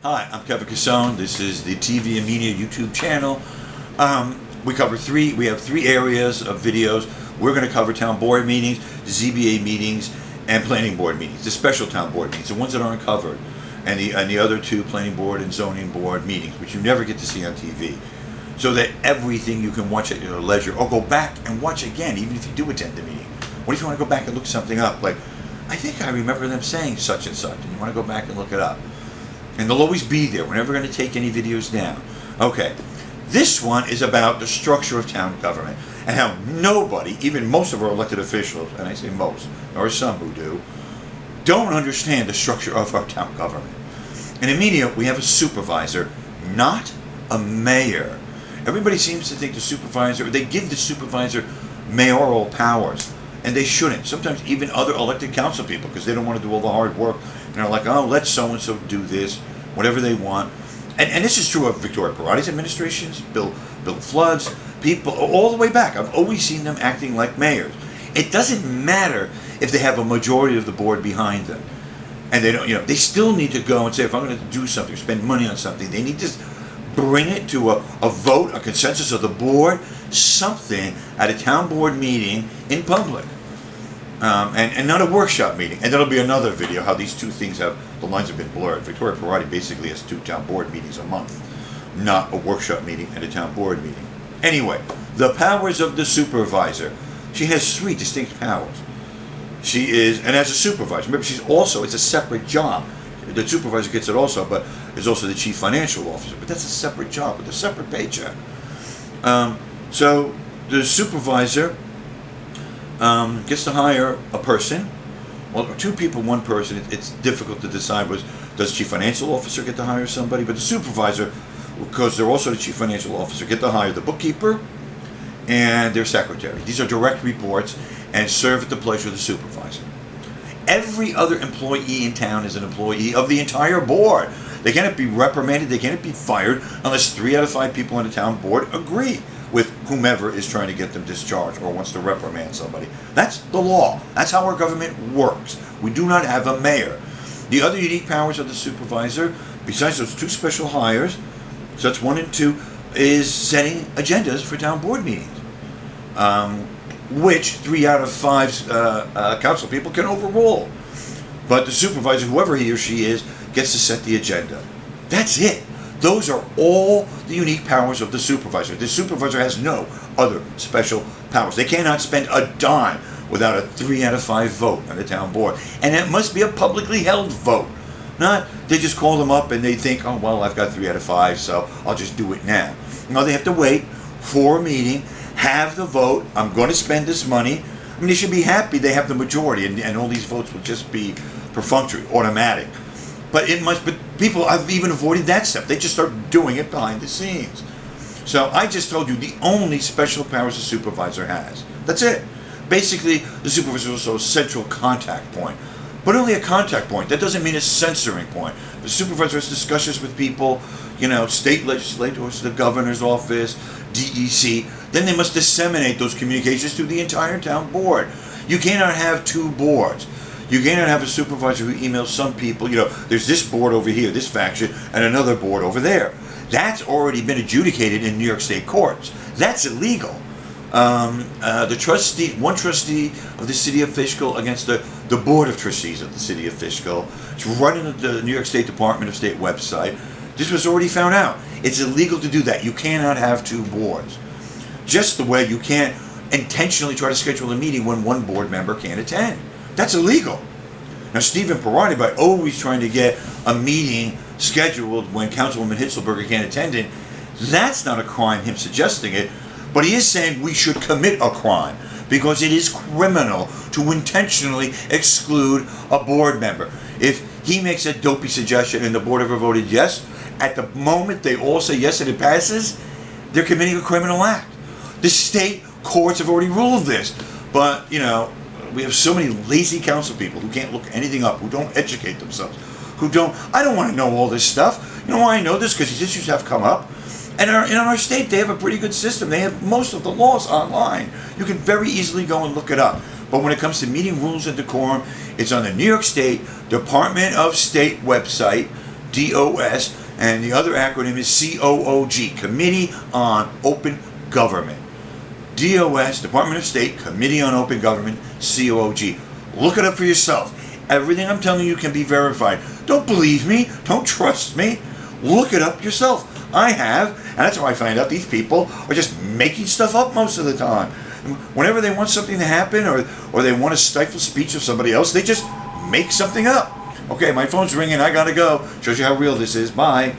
Hi, I'm Kevin Cassone. This is the TV and Media YouTube channel. We have three areas of videos. We're going to cover town board meetings, ZBA meetings, and planning board meetings. The special town board meetings, the ones that aren't covered, and the other two, planning board and zoning board meetings, which you never get to see on TV. So that everything you can watch at your leisure, or go back and watch again, even if you do attend the meeting. What if you want to go back and look something up? Like, I think I remember them saying such and such, and you want to go back and look it up. And they'll always be there. We're never going to take any videos down. Okay, this one is about the structure of town government and how nobody, even most of our elected officials, and I say most, or some who do, don't understand the structure of our town government. In the media, we have a supervisor, not a mayor. Everybody seems to think the supervisor, they give the supervisor mayoral powers, and they shouldn't. Sometimes even other elected council people, because they don't want to do all the hard work, and they're like, oh, let so-and-so do this, whatever they want. And this is true of Victoria Parati's administrations, Bill Flood's, people, all the way back. I've always seen them acting like mayors. It doesn't matter if they have a majority of the board behind them. And they don't, they still need to go and say, if I'm going to do something, spend money on something, they need to bring it to a vote, a consensus of the board, something at a town board meeting in public. And not a workshop meeting. And that'll be another video how these two things the lines have been blurred. Victoria Parati basically has 2 town board meetings a month, not a workshop meeting and a town board meeting. Anyway, the powers of the supervisor. She has 3 distinct powers. She is, and as a supervisor, remember it's a separate job. The supervisor gets it also, but is also the chief financial officer. But that's a separate job with a separate paycheck. So the supervisor gets to hire a person. Well, 2 people, 1 person. It's difficult to decide. Does chief financial officer get to hire somebody? But the supervisor, because they're also the chief financial officer, get to hire the bookkeeper and their secretary. These are direct reports and serve at the pleasure of the supervisor. Every other employee in town is an employee of the entire board. They cannot be reprimanded. They cannot be fired unless 3 out of 5 people on the town board agree with whomever is trying to get them discharged or wants to reprimand somebody. That's the law. That's how our government works. We do not have a mayor. The other unique powers of the supervisor, besides those 2 special hires, so that's 1 and 2, is setting agendas for town board meetings, which 3 out of 5 council people can overrule. But the supervisor, whoever he or she is, gets to set the agenda. That's it. Those are all the unique powers of the supervisor. The supervisor has no other special powers. They cannot spend a dime without a 3 out of 5 vote on the town board. And it must be a publicly held vote. Not they just call them up and they think, oh, well, I've got 3 out of 5, so I'll just do it now. No, they have to wait for a meeting, have the vote, I'm going to spend this money. I mean, they should be happy they have the majority, and all these votes will just be perfunctory, automatic. But people have even avoided that step. They just start doing it behind the scenes. So I just told you the only special powers a supervisor has. That's it. Basically, the supervisor is also a central contact point. But only a contact point. That doesn't mean a censoring point. The supervisor has discussions with people, state legislators, the governor's office, DEC. Then they must disseminate those communications to the entire town board. You cannot have 2 boards. You cannot have a supervisor who emails some people, there's this board over here, this faction, and another board over there. That's already been adjudicated in New York State courts. That's illegal. One trustee of the city of Fishkill against the board of trustees of the city of Fishkill. It's running the New York State Department of State website. This was already found out. It's illegal to do that. You cannot have 2 boards. Just the way you can't intentionally try to schedule a meeting when 1 board member can't attend. That's illegal. Now, Stephen Parati, by always trying to get a meeting scheduled when Councilwoman Hitzelberger can't attend it, that's not a crime, him suggesting it, but he is saying we should commit a crime because it is criminal to intentionally exclude a board member. If he makes a dopey suggestion and the board ever voted yes, at the moment they all say yes and it passes, they're committing a criminal act. The state courts have already ruled this, but, we have so many lazy council people who can't look anything up, who don't educate themselves, I don't want to know all this stuff. You know why I know this? Because these issues have come up. And in our state, they have a pretty good system. They have most of the laws online. You can very easily go and look it up. But when it comes to meeting rules and decorum, it's on the New York State Department of State website, DOS, and the other acronym is COOG, Committee on Open Government. DOS, Department of State, Committee on Open Government, COOG. Look it up for yourself. Everything I'm telling you can be verified. Don't believe me. Don't trust me. Look it up yourself. I have, and that's how I find out these people are just making stuff up most of the time. Whenever they want something to happen or they want to stifle speech of somebody else, they just make something up. Okay, my phone's ringing. I gotta go. Shows you how real this is. Bye.